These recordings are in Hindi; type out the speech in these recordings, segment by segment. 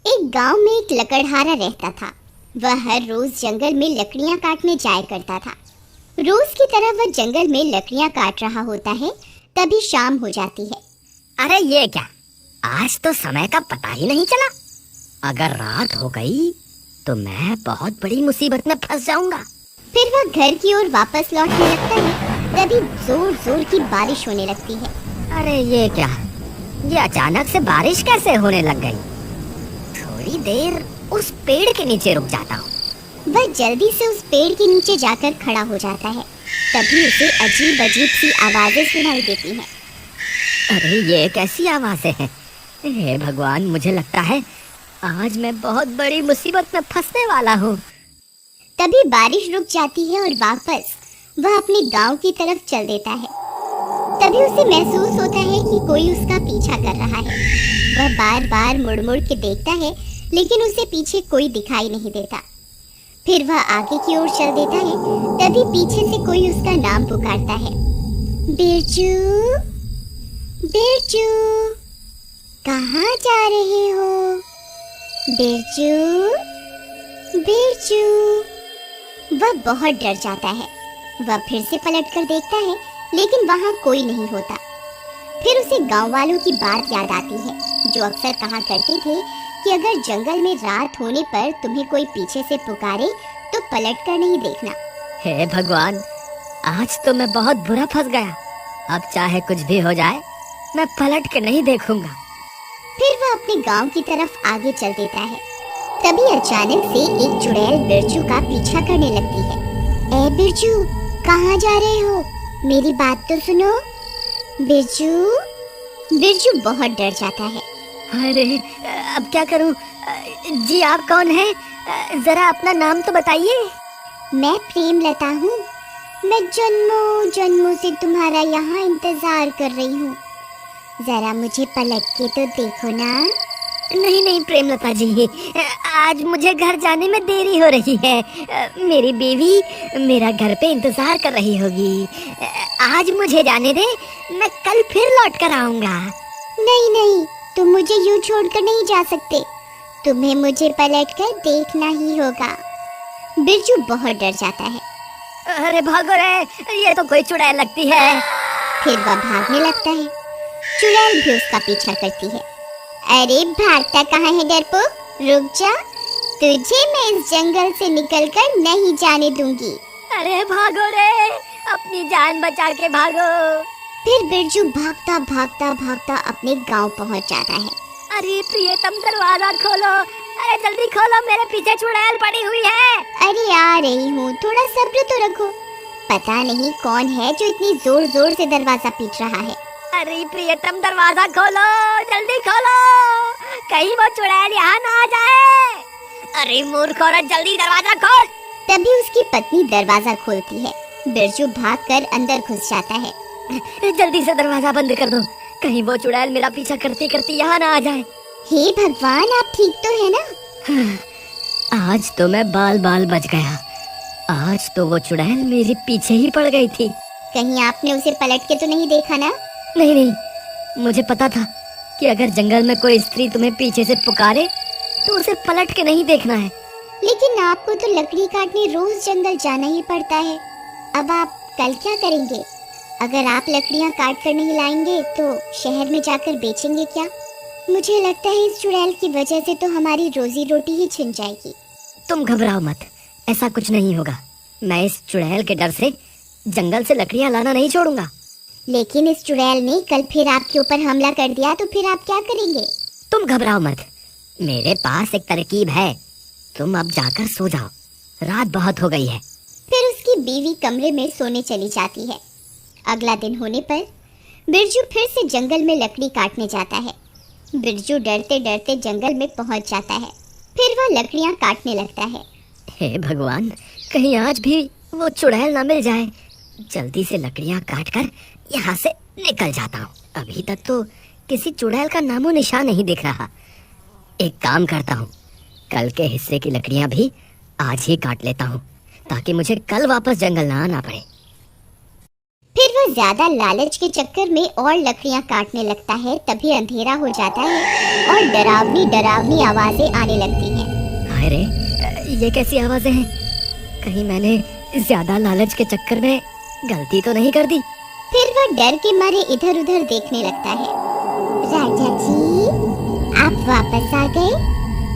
एक गांव में एक लकड़हारा रहता था। वह हर रोज जंगल में लकड़ियां काटने जाया करता था। रोज की तरह वह जंगल में लकड़ियां काट रहा होता है, तभी शाम हो जाती है। अरे ये क्या, आज तो समय का पता ही नहीं चला। अगर रात हो गई तो मैं बहुत बड़ी मुसीबत में फंस जाऊंगा। फिर वह घर की ओर वापस लौटने लगता है, तभी जोर जोर की बारिश होने लगती है। अरे ये क्या, ये अचानक से बारिश कैसे होने लग गई। थोड़ी देर उस पेड़ के नीचे रुक जाता हूँ। वह जल्दी से उस पेड़ के नीचे जाकर खड़ा हो जाता है। तभी उसे अजीब अजीब सी आवाजें सुनाई देती हैं। अरे ये कैसी आवाजें हैं। हे भगवान, मुझे लगता है आज मैं बहुत बड़ी मुसीबत में फंसने वाला हूँ। तभी बारिश रुक जाती है और वापस वह अपने गांव की तरफ चल देता है। तभी उसे महसूस होता है कि कोई उसका पीछा कर रहा है। वह बार बार मुड़ मुड़ के देखता है, लेकिन उसे पीछे कोई दिखाई नहीं देता। फिर वह आगे की ओर चल देता है। तभी पीछे से कोई उसका नाम पुकारता है, बिरजू, बिरजू, कहाँ जा रहे हो? बिरजू, बिरजू। वह बहुत डर जाता है। वह फिर से पलट कर देखता है, लेकिन वहाँ कोई नहीं होता। फिर उसे गांव वालों की बात याद आती है, जो अक्सर कहा करते थे कि अगर जंगल में रात होने पर तुम्हें कोई पीछे से पुकारे तो पलट कर नहीं देखना। हे भगवान, आज तो मैं बहुत बुरा फंस गया। अब चाहे कुछ भी हो जाए, मैं पलट के नहीं देखूंगा। फिर वह अपने गांव की तरफ आगे चल देता है। तभी अचानक से एक चुड़ैल बिरजू का पीछा करने लगती है। ए बिरजू, कहाँ जा रहे हो? मेरी बात तो सुनो। बिरजू। बिरजू बहुत डर जाता है। अरे अब क्या करूं? जी आप कौन हैं? जरा अपना नाम तो बताइए। मैं प्रेमलता हूँ। मैं जन्मों जन्मों से तुम्हारा यहाँ इंतजार कर रही हूँ। जरा मुझे पलट के तो देखो ना। नहीं नहीं प्रेमलता जी, आज मुझे घर जाने में देरी हो रही है। मेरी बीवी मेरा घर पे इंतजार कर रही होगी। आज मुझे जाने दे, मैं कल फिर लौट कर आऊंगा। नहीं नहीं, तुम मुझे यूं छोड़कर नहीं जा सकते। तुम्हें मुझे पलट कर देखना ही होगा। बिरजू बहुत डर जाता है। अरे भागो रे, ये तो कोई चुड़ैल लगती है। फिर वह भागने लगता है। चुड़ैल भी उसका पीछा करती है। अरे भागता कहाँ है डरपोक, रुक जा, तुझे मैं इस जंगल से निकलकर नहीं जाने दूंगी। अरे भागो रे, अपनी जान बचा के भागो। फिर बिरजू भागता भागता भागता अपने गांव पहुंच जाता है। अरे प्रियतम, दरवाजा खोलो। अरे जल्दी खोलो, मेरे पीछे चुड़ैल पड़ी हुई है। अरे आ रही हूँ, थोड़ा सब्र तो रखो। पता नहीं कौन है जो इतनी जोर जोर से दरवाजा पीट रहा है। अरे प्रियतम, दरवाजा खोलो, जल्दी खोलो, कहीं वो चुड़ैल यहाँ ना आ जाए। अरे मूर्ख औरत, जल्दी दरवाजा खोल। तभी उसकी पत्नी दरवाजा खोलती है। बिरजू भागकर अंदर घुस जाता है। जल्दी से दरवाजा बंद कर दो, कहीं वो चुड़ैल मेरा पीछा करती करती यहाँ ना आ जाए। हे भगवान, आप ठीक तो है ना? आज तो मैं बाल बाल बच गया। आज तो वो चुड़ैल मेरे पीछे ही पड़ गई थी। कहीं आपने उसे पलट के तो नहीं देखा ना? नहीं नहीं, मुझे पता था कि अगर जंगल में कोई स्त्री तुम्हें पीछे से पुकारे तो उसे पलट के नहीं देखना है। लेकिन आपको तो लकड़ी काटने रोज जंगल जाना ही पड़ता है। अब आप कल क्या करेंगे? अगर आप लकड़ियाँ काट कर नहीं लाएंगे तो शहर में जाकर बेचेंगे क्या? मुझे लगता है इस चुड़ैल की वजह से तो हमारी रोजी रोटी ही छिन जाएगी। तुम घबराओ मत, ऐसा कुछ नहीं होगा। मैं इस चुड़ैल के डर से जंगल से लकड़ियाँ लाना नहीं छोड़ूंगा। लेकिन इस चुड़ैल ने कल फिर आपके ऊपर हमला कर दिया तो फिर आप क्या करेंगे? तुम घबराओ मत, मेरे पास एक तरकीब है। तुम अब जाकर सो जाओ, रात बहुत हो गई है। फिर उसकी बीवी कमरे में सोने चली जाती है। अगला दिन होने पर बिरजू फिर से जंगल में लकड़ी काटने जाता है। बिरजू डरते डरते जंगल में पहुंच जाता है। फिर वह लकड़ियां काटने लगता है। हे भगवान, कहीं आज भी वो चुड़ैल ना मिल जाए। जल्दी से लकड़ियां काट कर यहाँ से निकल जाता हूँ। अभी तक तो किसी चुड़ैल का नामो निशान नहीं दिख रहा। एक काम करता हूँ, कल के हिस्से की लकड़ियां भी आज ही काट लेता हूँ, ताकि मुझे कल वापस जंगल ना आना पड़े। फिर वो ज्यादा लालच के चक्कर में और लकड़ियां काटने लगता है। तभी अंधेरा हो जाता है और डरावनी डरावनी आवाजें आने लगती हैं। हाय रे, ये कैसी आवाजें हैं? कहीं मैंने ज्यादा लालच के चक्कर में गलती तो नहीं कर दी? फिर वो डर के मारे इधर उधर देखने लगता है। राजा जी, आप वापस आ गए?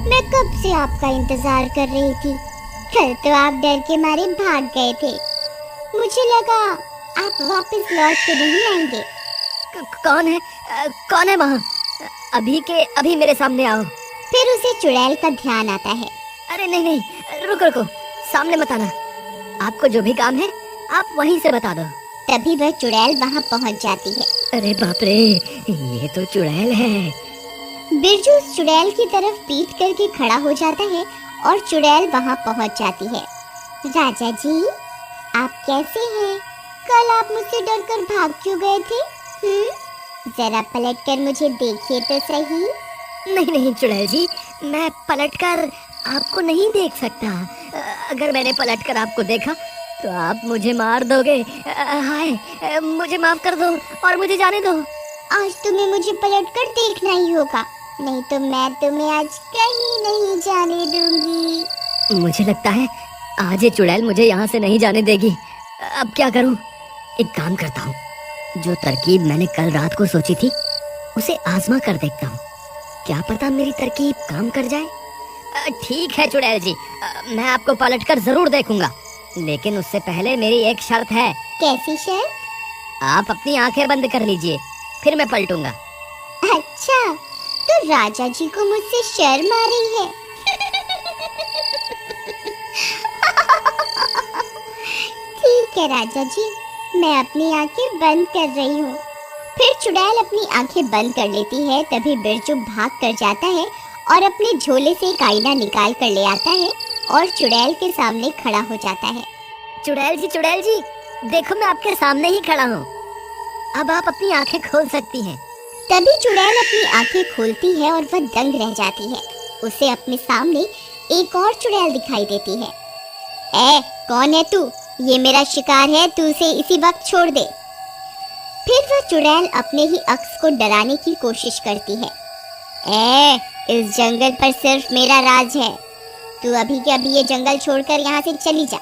मैं कब से आपका इंतजार कर रही थी। कल तो आप डर के मारे भाग गए थे। मुझे लगा आप वापस लौट के नहीं आएंगे। कौन है वहाँ? अभी के अभी मेरे सामने आओ। फिर उसे चुड़ैल का ध्यान आता है। अरे नहीं, रुको, सामने मत आना। आपको जो भी काम है आप वहीं से बता दो। तभी वह चुड़ैल वहाँ पहुँच जाती है। अरे बाप रे, ये तो चुड़ैल है। बिरजू उस चुड़ैल की तरफ पीठ करके खड़ा हो जाता है और चुड़ैल वहाँ पहुँच जाती है। राजा जी, आप कैसे हैं? कल आप मुझसे डरकर भाग क्यों गए थे? जरा पलटकर मुझे देखिए तो सही। नहीं चुड़ैल जी, मैं पलटकर आपको नहीं देख सकता। अगर मैंने पलटकर आपको देखा तो आप मुझे मार दोगे। हाय, मुझे माफ कर दो और मुझे जाने दो। आज तुम्हें मुझे पलटकर देखना ही होगा, नहीं तो मैं तुम्हें आज कहीं नहीं जाने दूंगी। मुझे लगता है आज ये चुड़ैल मुझे यहाँ से नहीं जाने देगी। अब क्या करूँ? एक काम करता हूँ, जो तरकीब मैंने कल रात को सोची थी उसे आजमा कर देखता हूँ। क्या पता मेरी तरकीब काम कर जाए। ठीक है चुड़ैल जी, मैं आपको पलटकर जरूर देखूंगा, लेकिन उससे पहले मेरी एक शर्त है। कैसी शर्त? आप अपनी आंखें बंद कर लीजिए, फिर मैं पलटूंगा। अच्छा, तो राजा जी को मुझसे शर्म आ रही है। ठीक है राजा जी, मैं अपनी आंखें बंद कर रही हूँ। फिर चुड़ैल अपनी आंखें बंद कर लेती है। तभी बिरजू भाग कर जाता है और अपने झोले से एक आईना निकाल कर ले आता है और चुड़ैल के सामने खड़ा हो जाता है। चुड़ैल जी, देखो मैं आपके सामने ही खड़ा हूँ। अब आप अपनी आंखें खोल सकती हैं। तभी चुड़ैल अपनी आंखें खोलती है और वह दंग रह जाती है। उसे अपने सामने एक और चुड़ैल दिखाई देती है। ए, कौन है तू? ये मेरा शिकार है, तू उसे इसी वक्त छोड़ दे। फिर वह चुड़ैल अपने ही अक्स को डराने की कोशिश करती है। इस जंगल पर सिर्फ मेरा राज है, तू अभी के अभी ये जंगल छोड़कर यहाँ से चली जा।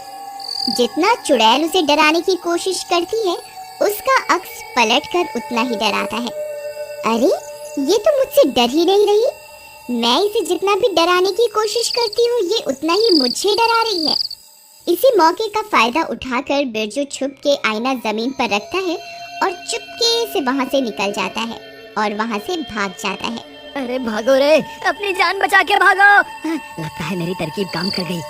जितना चुड़ैल उसे डराने की कोशिश करती है, उसका अक्स पलटकर उतना ही डराता है। अरे, ये तो मुझसे डर ही नहीं रही। मैं इसे जितना भी डराने की कोशिश करती हूँ, ये उतना ही मुझे डरा रही है। इसी मौके का फायदा उठाकर बिरजू छुप के आईना जमीन पर रखता है और चुपके से वहाँ से निकल जाता है और वहाँ से भाग जाता है। अरे भागो रे, अपनी जान बचा के भागो। लगता है मेरी तरकीब काम कर गई।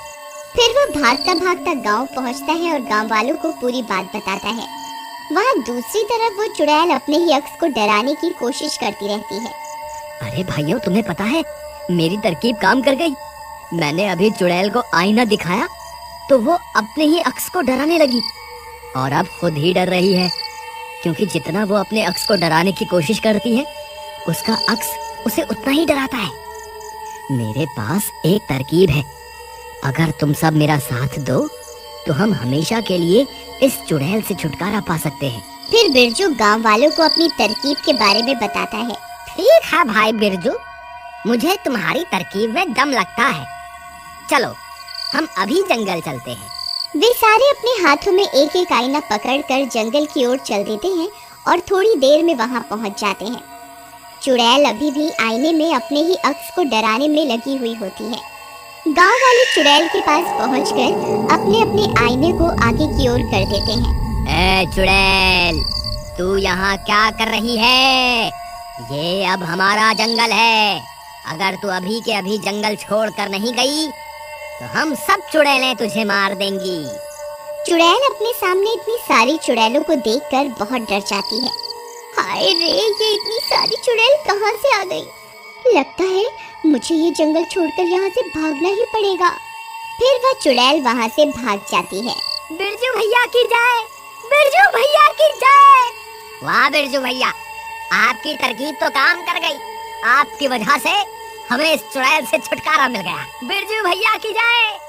फिर वो भागता भागता गांव पहुँचता है और गांव वालों को पूरी बात बताता है। वहाँ दूसरी तरफ वो चुड़ैल अपने ही अक्स को डराने की कोशिश करती रहती है। अरे भाइयों, तुम्हें पता है मेरी तरकीब काम कर गई। मैंने अभी चुड़ैल को आईना दिखाया तो वो अपने ही अक्स को डराने लगी और अब खुद ही डर रही है, क्योंकि जितना वो अपने अक्स को डराने की कोशिश करती है, उसका अक्स उसे उतना ही डराता है। मेरे पास एक तरकीब है, अगर तुम सब मेरा साथ दो तो हम हमेशा के लिए इस चुड़ैल से छुटकारा पा सकते हैं। फिर बिरजू गांव वालों को अपनी तरकीब के बारे में बताता है। ठीक है भाई बिरजू, मुझे तुम्हारी तरकीब में दम लगता है। चलो हम अभी जंगल चलते हैं। वे सारे अपने हाथों में एक एक आईना पकड़कर जंगल की ओर चल देते हैं और थोड़ी देर में वहां पहुंच जाते हैं। चुड़ैल अभी भी आईने में अपने ही अक्स को डराने में लगी हुई होती है। गांव वाले चुड़ैल के पास पहुंचकर अपने अपने आईने को आगे की ओर कर देते हैं। ए चुड़ैल, तू यहाँ क्या कर रही है? ये अब हमारा जंगल है। अगर तू अभी के अभी जंगल छोड़कर नहीं गई तो हम सब चुड़ैलें तुझे मार देंगी। चुड़ैल अपने सामने इतनी सारी चुड़ैलों को देखकर बहुत डर जाती है। हाय रे, ये इतनी सारी चुड़ैल कहाँ से आ गई? लगता है मुझे ये जंगल छोड़कर यहाँ से भागना ही पड़ेगा। फिर वह चुड़ैल वहाँ से भाग जाती है। बिरजू भैया की जय, बिरजू भैया की जय। वाह बिरजू भैया, आपकी तरकीब तो काम कर गई। आपकी वजह से हमें इस चुड़ैल से छुटकारा मिल गया। बिरजू भैया की जय।